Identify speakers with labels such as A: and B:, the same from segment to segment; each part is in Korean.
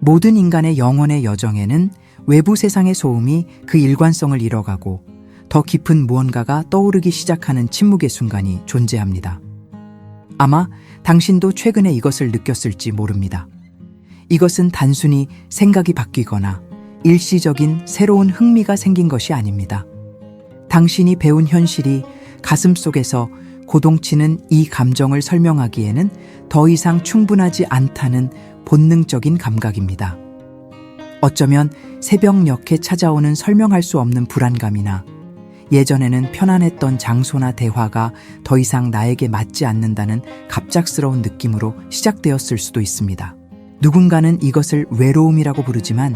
A: 모든 인간의 영혼의 여정에는 외부 세상의 소음이 그 일관성을 잃어가고 더 깊은 무언가가 떠오르기 시작하는 침묵의 순간이 존재합니다. 아마 당신도 최근에 이것을 느꼈을지 모릅니다. 이것은 단순히 생각이 바뀌거나 일시적인 새로운 흥미가 생긴 것이 아닙니다. 당신이 배운 현실이 가슴속에서 고동치는 이 감정을 설명하기에는 더 이상 충분하지 않다는 본능적인 감각입니다. 어쩌면 새벽녘에 찾아오는 설명할 수 없는 불안감이나 예전에는 편안했던 장소나 대화가 더 이상 나에게 맞지 않는다는 갑작스러운 느낌으로 시작되었을 수도 있습니다. 누군가는 이것을 외로움이라고 부르지만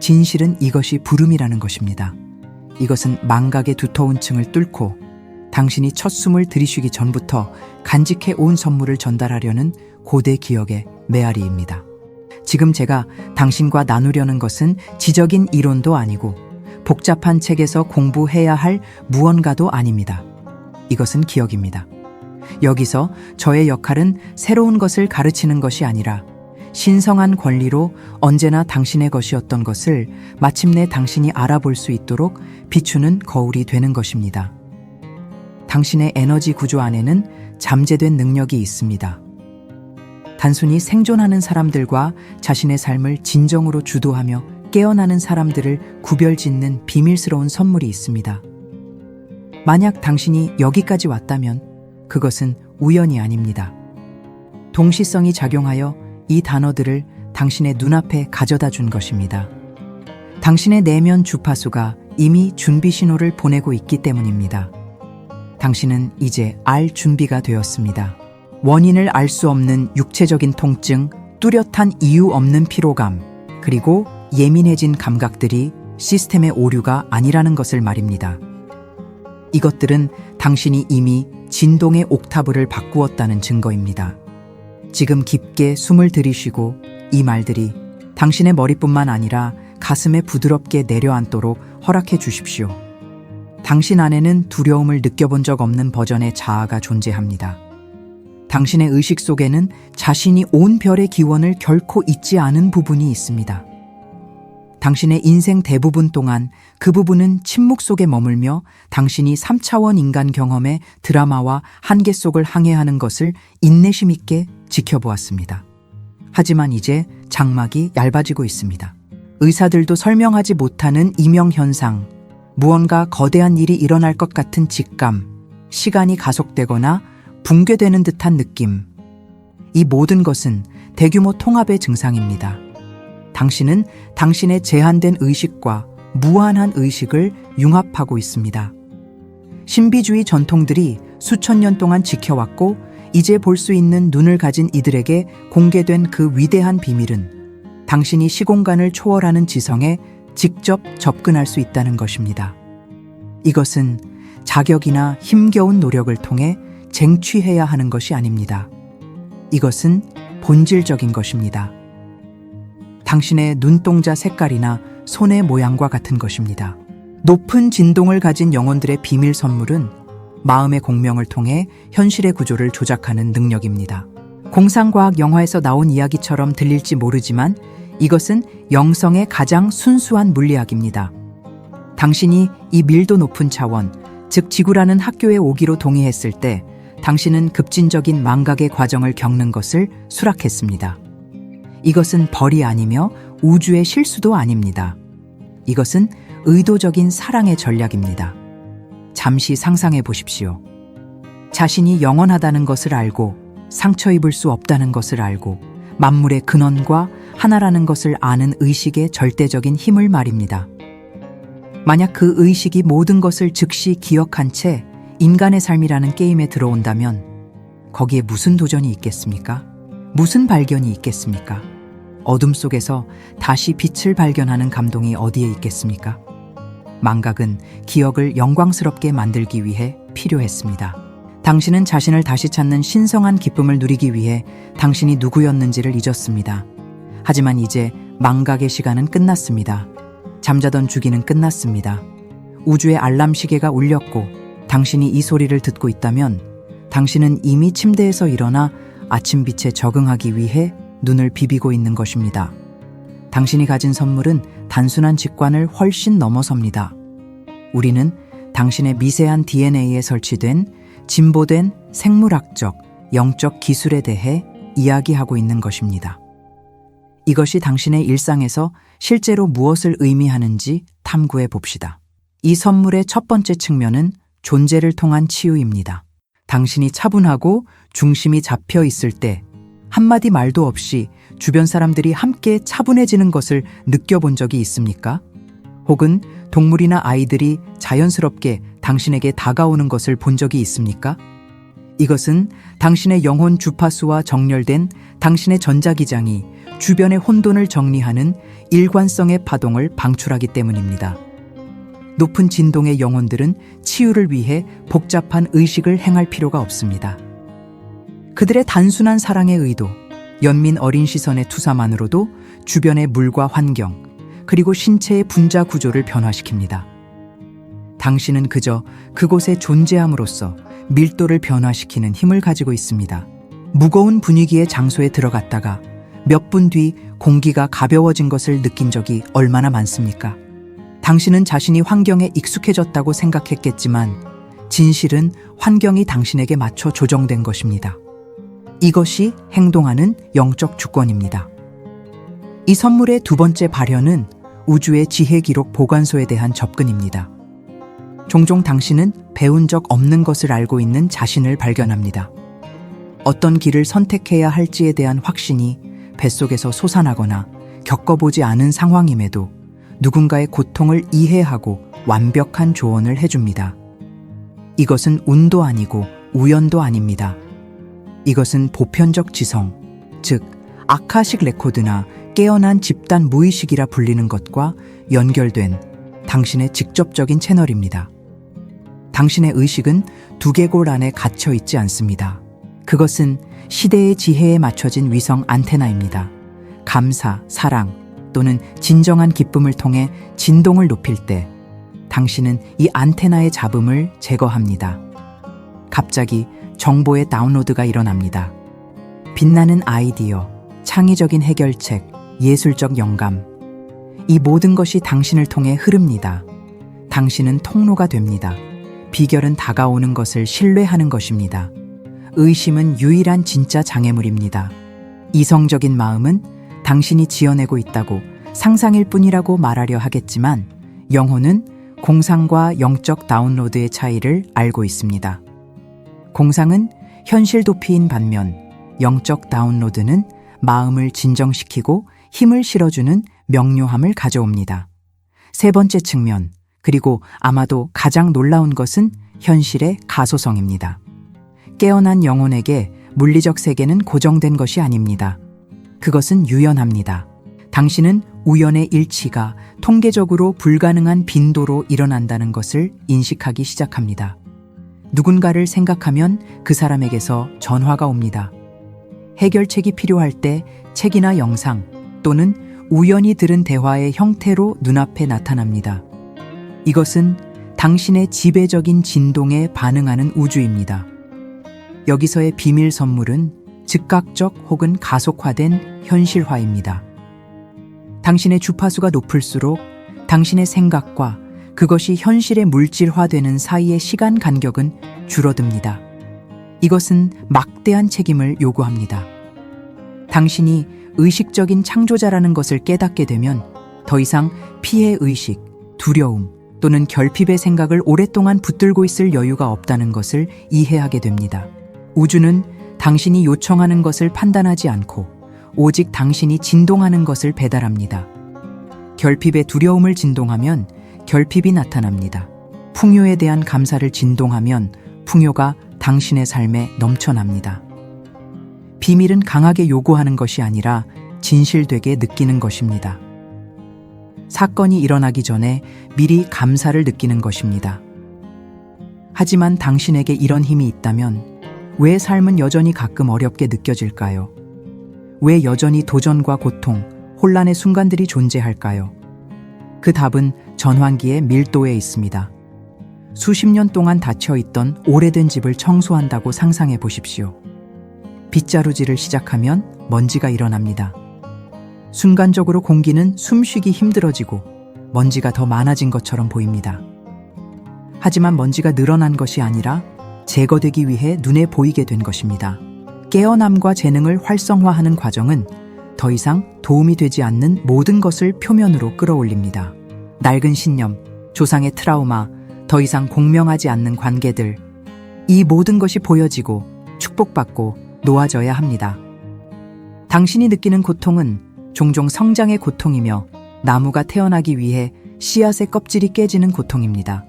A: 진실은 이것이 부름이라는 것입니다. 이것은 망각의 두터운 층을 뚫고 당신이 첫 숨을 들이쉬기 전부터 간직해 온 선물을 전달하려는 고대 기억의 메아리입니다. 지금 제가 당신과 나누려는 것은 지적인 이론도 아니고 복잡한 책에서 공부해야 할 무언가도 아닙니다. 이것은 기억입니다. 여기서 저의 역할은 새로운 것을 가르치는 것이 아니라 신성한 권리로 언제나 당신의 것이었던 것을 마침내 당신이 알아볼 수 있도록 비추는 거울이 되는 것입니다. 당신의 에너지 구조 안에는 잠재된 능력이 있습니다. 단순히 생존하는 사람들과 자신의 삶을 진정으로 주도하며 깨어나는 사람들을 구별짓는 비밀스러운 선물이 있습니다. 만약 당신이 여기까지 왔다면 그것은 우연이 아닙니다. 동시성이 작용하여 이 단어들을 당신의 눈앞에 가져다 준 것입니다. 당신의 내면 주파수가 이미 준비 신호를 보내고 있기 때문입니다. 당신은 이제 알 준비가 되었습니다. 원인을 알 수 없는 육체적인 통증, 뚜렷한 이유 없는 피로감, 그리고 예민해진 감각들이 시스템의 오류가 아니라는 것을 말입니다. 이것들은 당신이 이미 진동의 옥타브를 바꾸었다는 증거입니다. 지금 깊게 숨을 들이쉬고 이 말들이 당신의 머리뿐만 아니라 가슴에 부드럽게 내려앉도록 허락해 주십시오. 당신 안에는 두려움을 느껴본 적 없는 버전의 자아가 존재합니다. 당신의 의식 속에는 자신이 온 별의 기원을 결코 잊지 않은 부분이 있습니다. 당신의 인생 대부분 동안 그 부분은 침묵 속에 머물며 당신이 3차원 인간 경험의 드라마와 한계 속을 항해하는 것을 인내심 있게 지켜보았습니다. 하지만 이제 장막이 얇아지고 있습니다. 의사들도 설명하지 못하는 이명현상, 무언가 거대한 일이 일어날 것 같은 직감, 시간이 가속되거나 붕괴되는 듯한 느낌. 이 모든 것은 대규모 통합의 증상입니다. 당신은 당신의 제한된 의식과 무한한 의식을 융합하고 있습니다. 신비주의 전통들이 수천 년 동안 지켜왔고 이제 볼 수 있는 눈을 가진 이들에게 공개된 그 위대한 비밀은 당신이 시공간을 초월하는 지성에 직접 접근할 수 있다는 것입니다. 이것은 자격이나 힘겨운 노력을 통해 쟁취해야 하는 것이 아닙니다. 이것은 본질적인 것입니다. 당신의 눈동자 색깔이나 손의 모양과 같은 것입니다. 높은 진동을 가진 영혼들의 비밀 선물은 마음의 공명을 통해 현실의 구조를 조작하는 능력입니다. 공상과학 영화에서 나온 이야기처럼 들릴지 모르지만 이것은 영성의 가장 순수한 물리학입니다. 당신이 이 밀도 높은 차원, 즉 지구라는 학교에 오기로 동의했을 때 당신은 급진적인 망각의 과정을 겪는 것을 수락했습니다. 이것은 벌이 아니며 우주의 실수도 아닙니다. 이것은 의도적인 사랑의 전략입니다. 잠시 상상해 보십시오. 자신이 영원하다는 것을 알고 상처 입을 수 없다는 것을 알고 만물의 근원과 하나라는 것을 아는 의식의 절대적인 힘을 말입니다. 만약 그 의식이 모든 것을 즉시 기억한 채 인간의 삶이라는 게임에 들어온다면 거기에 무슨 도전이 있겠습니까? 무슨 발견이 있겠습니까? 어둠 속에서 다시 빛을 발견하는 감동이 어디에 있겠습니까? 망각은 기억을 영광스럽게 만들기 위해 필요했습니다. 당신은 자신을 다시 찾는 신성한 기쁨을 누리기 위해 당신이 누구였는지를 잊었습니다. 하지만 이제 망각의 시간은 끝났습니다. 잠자던 주기는 끝났습니다. 우주의 알람 시계가 울렸고 당신이 이 소리를 듣고 있다면 당신은 이미 침대에서 일어나 아침빛에 적응하기 위해 눈을 비비고 있는 것입니다. 당신이 가진 선물은 단순한 직관을 훨씬 넘어섭니다. 우리는 당신의 미세한 DNA에 설치된 진보된 생물학적, 영적 기술에 대해 이야기하고 있는 것입니다. 이것이 당신의 일상에서 실제로 무엇을 의미하는지 탐구해 봅시다. 이 선물의 첫 번째 측면은 존재를 통한 치유입니다. 당신이 차분하고 중심이 잡혀 있을 때 한마디 말도 없이 주변 사람들이 함께 차분해지는 것을 느껴본 적이 있습니까? 혹은 동물이나 아이들이 자연스럽게 당신에게 다가오는 것을 본 적이 있습니까? 이것은 당신의 영혼 주파수와 정렬된 당신의 전자기장이 주변의 혼돈을 정리하는 일관성의 파동을 방출하기 때문입니다. 높은 진동의 영혼들은 치유를 위해 복잡한 의식을 행할 필요가 없습니다. 그들의 단순한 사랑의 의도, 연민 어린 시선의 투사만으로도 주변의 물과 환경, 그리고 신체의 분자 구조를 변화시킵니다. 당신은 그저 그곳에 존재함으로써 밀도를 변화시키는 힘을 가지고 있습니다. 무거운 분위기의 장소에 들어갔다가 몇 분 뒤 공기가 가벼워진 것을 느낀 적이 얼마나 많습니까? 당신은 자신이 환경에 익숙해졌다고 생각했겠지만 진실은 환경이 당신에게 맞춰 조정된 것입니다. 이것이 행동하는 영적 주권입니다. 이 선물의 두 번째 발현은 우주의 지혜 기록 보관소에 대한 접근입니다. 종종 당신은 배운 적 없는 것을 알고 있는 자신을 발견합니다. 어떤 길을 선택해야 할지에 대한 확신이 뱃속에서 솟아나거나 겪어보지 않은 상황임에도 누군가의 고통을 이해하고 완벽한 조언을 해줍니다. 이것은 운도 아니고 우연도 아닙니다. 이것은 보편적 지성, 즉 아카식 레코드나 깨어난 집단 무의식이라 불리는 것과 연결된 당신의 직접적인 채널입니다. 당신의 의식은 두개골 안에 갇혀 있지 않습니다. 그것은 시대의 지혜에 맞춰진 위성 안테나입니다. 감사, 사랑 또는 진정한 기쁨을 통해 진동을 높일 때 당신은 이 안테나의 잡음을 제거합니다. 갑자기 정보의 다운로드가 일어납니다. 빛나는 아이디어, 창의적인 해결책, 예술적 영감. 이 모든 것이 당신을 통해 흐릅니다. 당신은 통로가 됩니다. 비결은 다가오는 것을 신뢰하는 것입니다. 의심은 유일한 진짜 장애물입니다. 이성적인 마음은 당신이 지어내고 있다고 상상일 뿐이라고 말하려 하겠지만 영혼은 공상과 영적 다운로드의 차이를 알고 있습니다. 공상은 현실 도피인 반면 영적 다운로드는 마음을 진정시키고 힘을 실어주는 명료함을 가져옵니다. 세 번째 측면, 그리고 아마도 가장 놀라운 것은 현실의 가소성입니다. 깨어난 영혼에게 물리적 세계는 고정된 것이 아닙니다. 그것은 유연합니다. 당신은 우연의 일치가 통계적으로 불가능한 빈도로 일어난다는 것을 인식하기 시작합니다. 누군가를 생각하면 그 사람에게서 전화가 옵니다. 해결책이 필요할 때 책이나 영상 또는 우연히 들은 대화의 형태로 눈앞에 나타납니다. 이것은 당신의 지배적인 진동에 반응하는 우주입니다. 여기서의 비밀 선물은 즉각적 혹은 가속화된 현실화입니다. 당신의 주파수가 높을수록 당신의 생각과 그것이 현실에 물질화되는 사이의 시간 간격은 줄어듭니다. 이것은 막대한 책임을 요구합니다. 당신이 의식적인 창조자라는 것을 깨닫게 되면 더 이상 피해의식, 두려움 또는 결핍의 생각을 오랫동안 붙들고 있을 여유가 없다는 것을 이해하게 됩니다. 우주는 당신이 요청하는 것을 판단하지 않고 오직 당신이 진동하는 것을 배달합니다. 결핍의 두려움을 진동하면 결핍이 나타납니다. 풍요에 대한 감사를 진동하면 풍요가 당신의 삶에 넘쳐납니다. 비밀은 강하게 요구하는 것이 아니라 진실되게 느끼는 것입니다. 사건이 일어나기 전에 미리 감사를 느끼는 것입니다. 하지만 당신에게 이런 힘이 있다면 왜 삶은 여전히 가끔 어렵게 느껴질까요? 왜 여전히 도전과 고통, 혼란의 순간들이 존재할까요? 그 답은 전환기의 밀도에 있습니다. 수십 년 동안 닫혀있던 오래된 집을 청소한다고 상상해 보십시오. 빗자루질을 시작하면 먼지가 일어납니다. 순간적으로 공기는 숨쉬기 힘들어지고 먼지가 더 많아진 것처럼 보입니다. 하지만 먼지가 늘어난 것이 아니라 제거되기 위해 눈에 보이게 된 것입니다. 깨어남과 재능을 활성화하는 과정은 더 이상 도움이 되지 않는 모든 것을 표면으로 끌어올립니다. 낡은 신념, 조상의 트라우마, 더 이상 공명하지 않는 관계들, 이 모든 것이 보여지고 축복받고 놓아져야 합니다. 당신이 느끼는 고통은 종종 성장의 고통이며 나무가 태어나기 위해 씨앗의 껍질이 깨지는 고통입니다.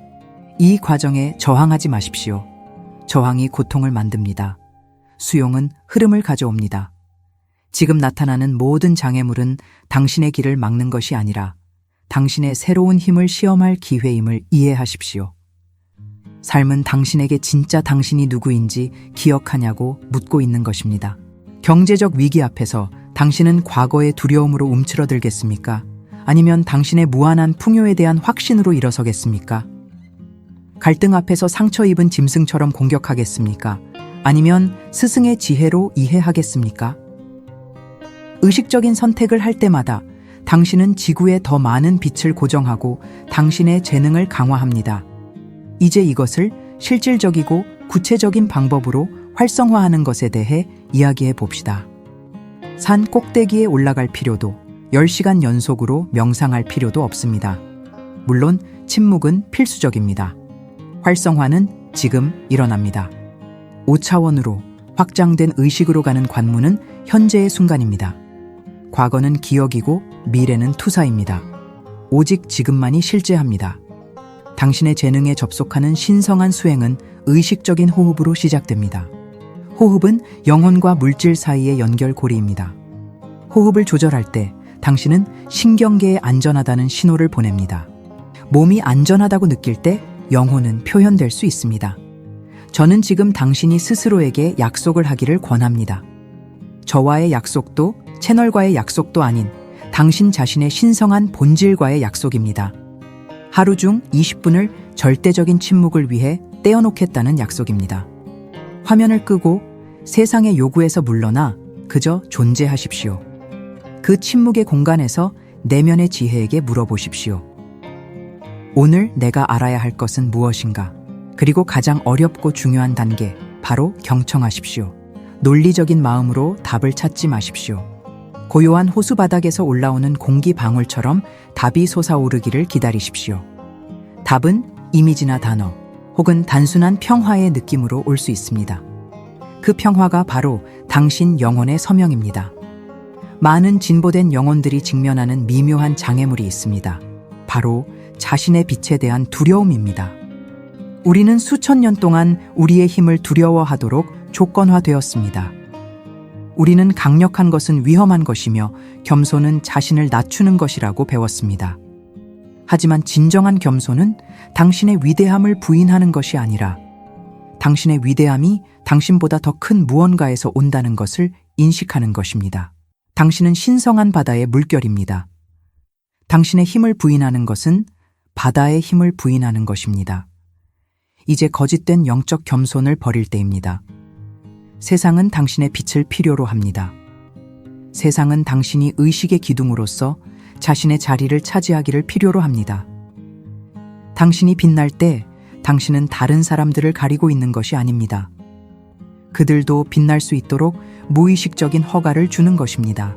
A: 이 과정에 저항하지 마십시오. 저항이 고통을 만듭니다. 수용은 흐름을 가져옵니다. 지금 나타나는 모든 장애물은 당신의 길을 막는 것이 아니라 당신의 새로운 힘을 시험할 기회임을 이해하십시오. 삶은 당신에게 진짜 당신이 누구인지 기억하냐고 묻고 있는 것입니다. 경제적 위기 앞에서 당신은 과거의 두려움으로 움츠러들겠습니까? 아니면 당신의 무한한 풍요에 대한 확신으로 일어서겠습니까? 갈등 앞에서 상처 입은 짐승처럼 공격하겠습니까? 아니면 스승의 지혜로 이해하겠습니까? 의식적인 선택을 할 때마다 당신은 지구에 더 많은 빛을 고정하고 당신의 재능을 강화합니다. 이제 이것을 실질적이고 구체적인 방법으로 활성화하는 것에 대해 이야기해 봅시다. 산 꼭대기에 올라갈 필요도, 10시간 연속으로 명상할 필요도 없습니다. 물론 침묵은 필수적입니다. 활성화는 지금 일어납니다. 5차원으로 확장된 의식으로 가는 관문은 현재의 순간입니다. 과거는 기억이고 미래는 투사입니다. 오직 지금만이 실제합니다. 당신의 재능에 접속하는 신성한 수행은 의식적인 호흡으로 시작됩니다. 호흡은 영혼과 물질 사이의 연결고리입니다. 호흡을 조절할 때 당신은 신경계에 안전하다는 신호를 보냅니다. 몸이 안전하다고 느낄 때 영혼은 표현될 수 있습니다. 저는 지금 당신이 스스로에게 약속을 하기를 권합니다. 저와의 약속도 채널과의 약속도 아닌 당신 자신의 신성한 본질과의 약속입니다. 하루 중 20분을 절대적인 침묵을 위해 떼어놓겠다는 약속입니다. 화면을 끄고 세상의 요구에서 물러나 그저 존재하십시오. 그 침묵의 공간에서 내면의 지혜에게 물어보십시오. 오늘 내가 알아야 할 것은 무엇인가? 그리고 가장 어렵고 중요한 단계, 바로 경청하십시오. 논리적인 마음으로 답을 찾지 마십시오. 고요한 호수 바닥에서 올라오는 공기 방울처럼 답이 솟아오르기를 기다리십시오. 답은 이미지나 단어, 혹은 단순한 평화의 느낌으로 올 수 있습니다. 그 평화가 바로 당신 영혼의 서명입니다. 많은 진보된 영혼들이 직면하는 미묘한 장애물이 있습니다. 바로 자신의 빛에 대한 두려움입니다. 우리는 수천 년 동안 우리의 힘을 두려워하도록 조건화되었습니다. 우리는 강력한 것은 위험한 것이며 겸손은 자신을 낮추는 것이라고 배웠습니다. 하지만 진정한 겸손은 당신의 위대함을 부인하는 것이 아니라 당신의 위대함이 당신보다 더 큰 무언가에서 온다는 것을 인식하는 것입니다. 당신은 신성한 바다의 물결입니다. 당신의 힘을 부인하는 것은 바다의 힘을 부인하는 것입니다. 이제 거짓된 영적 겸손을 버릴 때입니다. 세상은 당신의 빛을 필요로 합니다. 세상은 당신이 의식의 기둥으로서 자신의 자리를 차지하기를 필요로 합니다. 당신이 빛날 때 당신은 다른 사람들을 가리고 있는 것이 아닙니다. 그들도 빛날 수 있도록 무의식적인 허가를 주는 것입니다.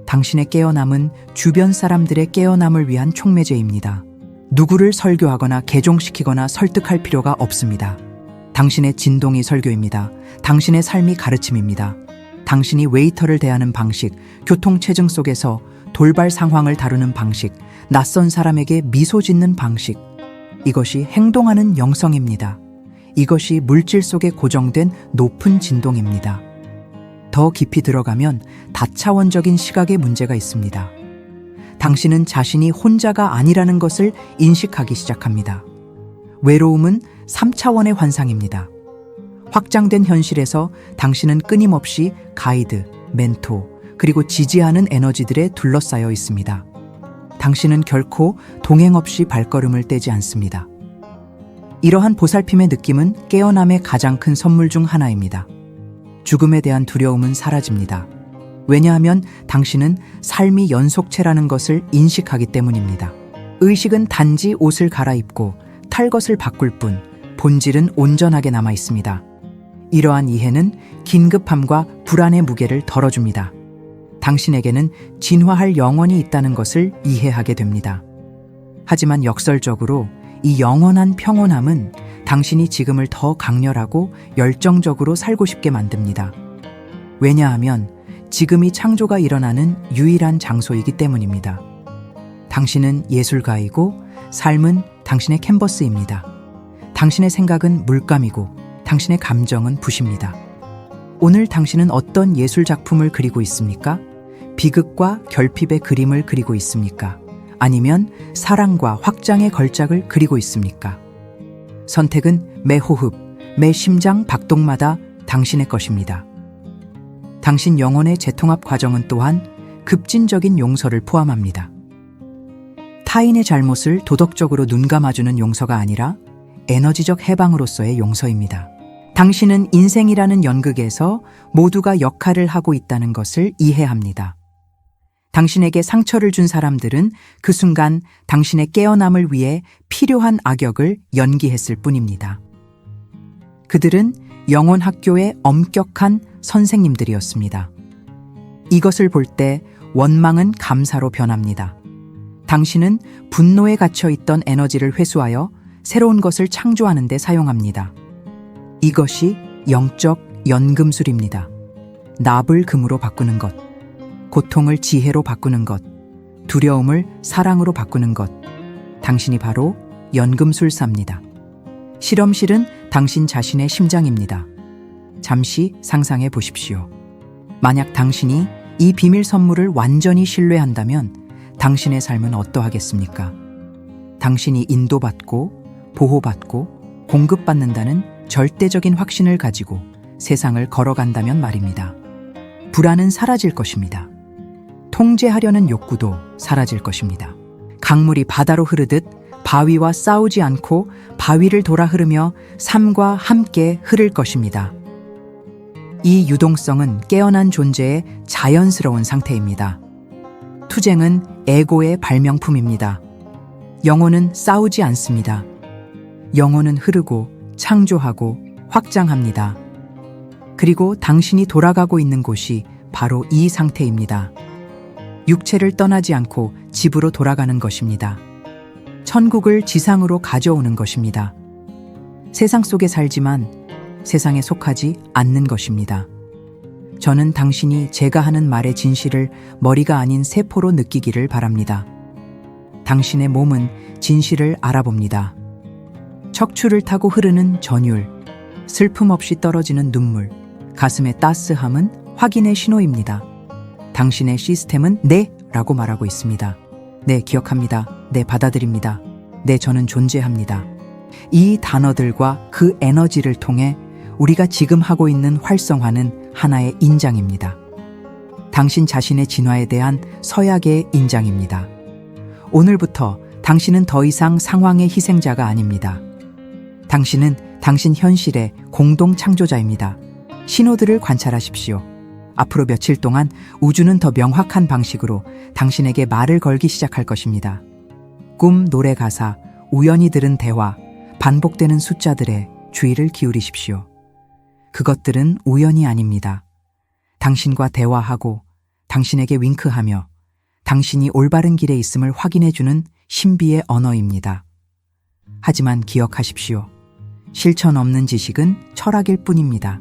A: 당신의 깨어남은 주변 사람들의 깨어남을 위한 촉매제입니다. 누구를 설교하거나 개종시키거나 설득할 필요가 없습니다. 당신의 진동이 설교입니다. 당신의 삶이 가르침입니다. 당신이 웨이터를 대하는 방식, 교통체증 속에서 돌발 상황을 다루는 방식, 낯선 사람에게 미소 짓는 방식, 이것이 행동하는 영성입니다. 이것이 물질 속에 고정된 높은 진동입니다. 더 깊이 들어가면 다차원적인 시각의 문제가 있습니다. 당신은 자신이 혼자가 아니라는 것을 인식하기 시작합니다. 외로움은 3차원의 환상입니다. 확장된 현실에서 당신은 끊임없이 가이드, 멘토, 그리고 지지하는 에너지들에 둘러싸여 있습니다. 당신은 결코 동행 없이 발걸음을 떼지 않습니다. 이러한 보살핌의 느낌은 깨어남의 가장 큰 선물 중 하나입니다. 죽음에 대한 두려움은 사라집니다. 왜냐하면 당신은 삶이 연속체라는 것을 인식하기 때문입니다. 의식은 단지 옷을 갈아입고 탈 것을 바꿀 뿐 본질은 온전하게 남아 있습니다. 이러한 이해는 긴급함과 불안의 무게를 덜어줍니다. 당신에게는 진화할 영혼이 있다는 것을 이해하게 됩니다. 하지만 역설적으로 이 영원한 평온함은 당신이 지금을 더 강렬하고 열정적으로 살고 싶게 만듭니다. 왜냐하면 지금이 창조가 일어나는 유일한 장소이기 때문입니다. 당신은 예술가이고 삶은 당신의 캔버스입니다. 당신의 생각은 물감이고 당신의 감정은 붓입니다. 오늘 당신은 어떤 예술 작품을 그리고 있습니까? 비극과 결핍의 그림을 그리고 있습니까? 아니면 사랑과 확장의 걸작을 그리고 있습니까? 선택은 매 호흡, 매 심장 박동마다 당신의 것입니다. 당신 영혼의 재통합 과정은 또한 급진적인 용서를 포함합니다. 타인의 잘못을 도덕적으로 눈감아주는 용서가 아니라 에너지적 해방으로서의 용서입니다. 당신은 인생이라는 연극에서 모두가 역할을 하고 있다는 것을 이해합니다. 당신에게 상처를 준 사람들은 그 순간 당신의 깨어남을 위해 필요한 악역을 연기했을 뿐입니다. 그들은 영혼 학교의 엄격한 선생님들이었습니다. 이것을 볼 때 원망은 감사로 변합니다. 당신은 분노에 갇혀있던 에너지를 회수하여 새로운 것을 창조하는 데 사용합니다. 이것이 영적 연금술입니다. 납을 금으로 바꾸는 것, 고통을 지혜로 바꾸는 것, 두려움을 사랑으로 바꾸는 것. 당신이 바로 연금술사입니다. 실험실은 당신 자신의 심장입니다. 잠시 상상해 보십시오. 만약 당신이 이 비밀 선물을 완전히 신뢰한다면 당신의 삶은 어떠하겠습니까? 당신이 인도받고 보호받고 공급받는다는 절대적인 확신을 가지고 세상을 걸어간다면 말입니다. 불안은 사라질 것입니다. 통제하려는 욕구도 사라질 것입니다. 강물이 바다로 흐르듯 바위와 싸우지 않고 바위를 돌아 흐르며 삶과 함께 흐를 것입니다. 이 유동성은 깨어난 존재의 자연스러운 상태입니다. 투쟁은 에고의 발명품입니다. 영혼은 싸우지 않습니다. 영혼은 흐르고 창조하고 확장합니다. 그리고 당신이 돌아가고 있는 곳이 바로 이 상태입니다. 육체를 떠나지 않고 집으로 돌아가는 것입니다. 천국을 지상으로 가져오는 것입니다. 세상 속에 살지만 세상에 속하지 않는 것입니다. 저는 당신이 제가 하는 말의 진실을 머리가 아닌 세포로 느끼기를 바랍니다. 당신의 몸은 진실을 알아봅니다. 척추를 타고 흐르는 전율, 슬픔 없이 떨어지는 눈물, 가슴의 따스함은 확인의 신호입니다. 당신의 시스템은 네 라고 말하고 있습니다. 네, 기억합니다. 네, 받아들입니다. 네, 저는 존재합니다. 이 단어들과 그 에너지를 통해 우리가 지금 하고 있는 활성화는 하나의 인장입니다. 당신 자신의 진화에 대한 서약의 인장입니다. 오늘부터 당신은 더 이상 상황의 희생자가 아닙니다. 당신은 당신 현실의 공동 창조자입니다. 신호들을 관찰하십시오. 앞으로 며칠 동안 우주는 더 명확한 방식으로 당신에게 말을 걸기 시작할 것입니다. 꿈, 노래 가사, 우연히 들은 대화, 반복되는 숫자들에 주의를 기울이십시오. 그것들은 우연이 아닙니다. 당신과 대화하고 당신에게 윙크하며 당신이 올바른 길에 있음을 확인해주는 신비의 언어입니다. 하지만 기억하십시오. 실천 없는 지식은 철학일 뿐입니다.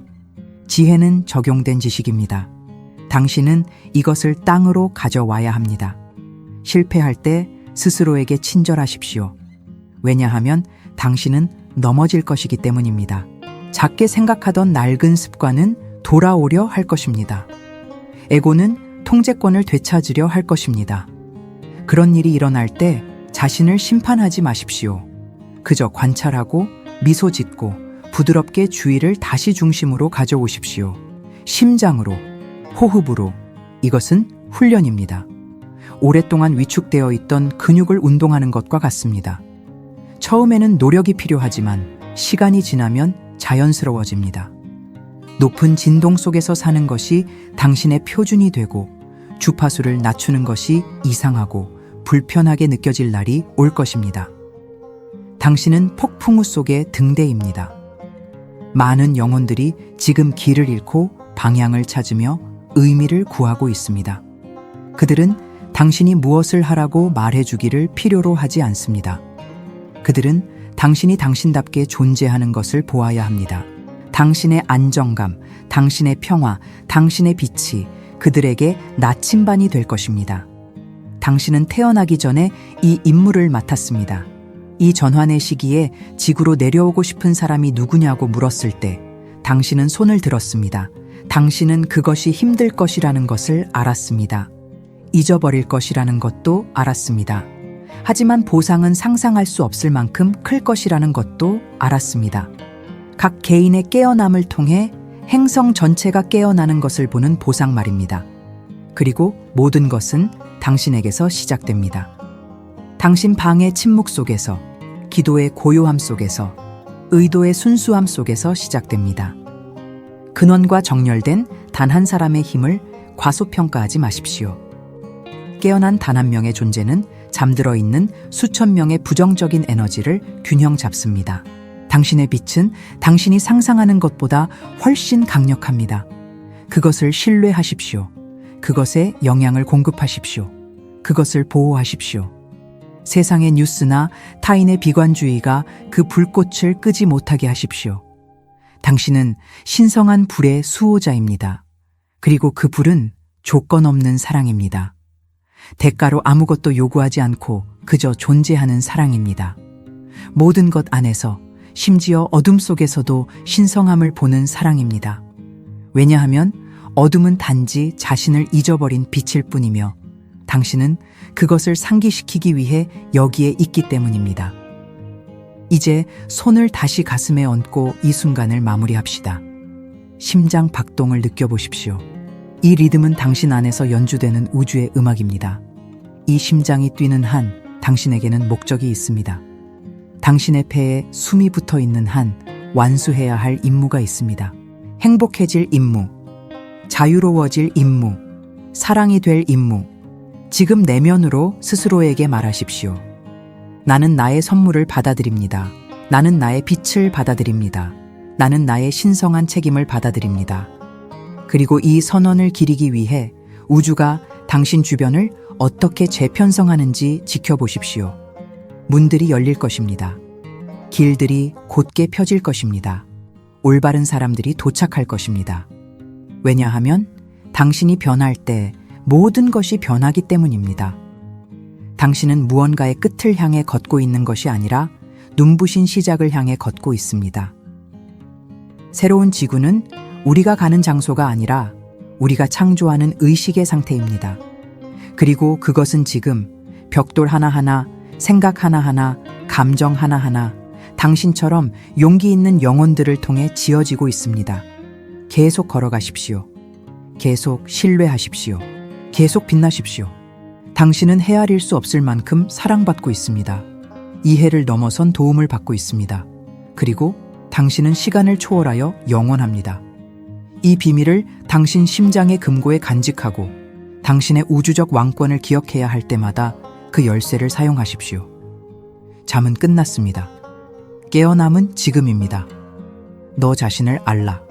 A: 지혜는 적용된 지식입니다. 당신은 이것을 땅으로 가져와야 합니다. 실패할 때 스스로에게 친절하십시오. 왜냐하면 당신은 넘어질 것이기 때문입니다. 작게 생각하던 낡은 습관은 돌아오려 할 것입니다. 에고는 통제권을 되찾으려 할 것입니다. 그런 일이 일어날 때 자신을 심판하지 마십시오. 그저 관찰하고 미소 짓고 부드럽게 주의를 다시 중심으로 가져오십시오. 심장으로, 호흡으로. 이것은 훈련입니다. 오랫동안 위축되어 있던 근육을 운동하는 것과 같습니다. 처음에는 노력이 필요하지만 시간이 지나면 자연스러워집니다. 높은 진동 속에서 사는 것이 당신의 표준이 되고 주파수를 낮추는 것이 이상하고 불편하게 느껴질 날이 올 것입니다. 당신은 폭풍우 속의 등대입니다. 많은 영혼들이 지금 길을 잃고 방향을 찾으며 의미를 구하고 있습니다. 그들은 당신이 무엇을 하라고 말해주기를 필요로 하지 않습니다. 그들은 당신이 당신답게 존재하는 것을 보아야 합니다. 당신의 안정감, 당신의 평화, 당신의 빛이 그들에게 나침반이 될 것입니다. 당신은 태어나기 전에 이 임무를 맡았습니다. 이 전환의 시기에 지구로 내려오고 싶은 사람이 누구냐고 물었을 때 당신은 손을 들었습니다. 당신은 그것이 힘들 것이라는 것을 알았습니다. 잊어버릴 것이라는 것도 알았습니다. 하지만 보상은 상상할 수 없을 만큼 클 것이라는 것도 알았습니다. 각 개인의 깨어남을 통해 행성 전체가 깨어나는 것을 보는 보상 말입니다. 그리고 모든 것은 당신에게서 시작됩니다. 당신 방의 침묵 속에서, 기도의 고요함 속에서, 의도의 순수함 속에서 시작됩니다. 근원과 정렬된 단 한 사람의 힘을 과소평가하지 마십시오. 깨어난 단 한 명의 존재는 잠들어 있는 수천 명의 부정적인 에너지를 균형 잡습니다. 당신의 빛은 당신이 상상하는 것보다 훨씬 강력합니다. 그것을 신뢰하십시오. 그것에 영향을 공급하십시오. 그것을 보호하십시오. 세상의 뉴스나 타인의 비관주의가 그 불꽃을 끄지 못하게 하십시오. 당신은 신성한 불의 수호자입니다. 그리고 그 불은 조건 없는 사랑입니다. 대가로 아무것도 요구하지 않고 그저 존재하는 사랑입니다. 모든 것 안에서, 심지어 어둠 속에서도 신성함을 보는 사랑입니다. 왜냐하면 어둠은 단지 자신을 잊어버린 빛일 뿐이며 당신은 그것을 상기시키기 위해 여기에 있기 때문입니다. 이제 손을 다시 가슴에 얹고 이 순간을 마무리합시다. 심장 박동을 느껴보십시오. 이 리듬은 당신 안에서 연주되는 우주의 음악입니다. 이 심장이 뛰는 한 당신에게는 목적이 있습니다. 당신의 폐에 숨이 붙어 있는 한 완수해야 할 임무가 있습니다. 행복해질 임무, 자유로워질 임무, 사랑이 될 임무. 지금 내면으로 스스로에게 말하십시오. 나는 나의 선물을 받아들입니다. 나는 나의 빛을 받아들입니다. 나는 나의 신성한 책임을 받아들입니다. 그리고 이 선언을 기리기 위해 우주가 당신 주변을 어떻게 재편성하는지 지켜보십시오. 문들이 열릴 것입니다. 길들이 곧게 펴질 것입니다. 올바른 사람들이 도착할 것입니다. 왜냐하면 당신이 변할 때 모든 것이 변하기 때문입니다. 당신은 무언가의 끝을 향해 걷고 있는 것이 아니라 눈부신 시작을 향해 걷고 있습니다. 새로운 지구는 우리가 가는 장소가 아니라 우리가 창조하는 의식의 상태입니다. 그리고 그것은 지금 벽돌 하나하나, 생각 하나하나, 감정 하나하나, 당신처럼 용기 있는 영혼들을 통해 지어지고 있습니다. 계속 걸어가십시오. 계속 신뢰하십시오. 계속 빛나십시오. 당신은 헤아릴 수 없을 만큼 사랑받고 있습니다. 이해를 넘어선 도움을 받고 있습니다. 그리고 당신은 시간을 초월하여 영원합니다. 이 비밀을 당신 심장의 금고에 간직하고 당신의 우주적 왕권을 기억해야 할 때마다 그 열쇠를 사용하십시오. 잠은 끝났습니다. 깨어남은 지금입니다. 너 자신을 알라.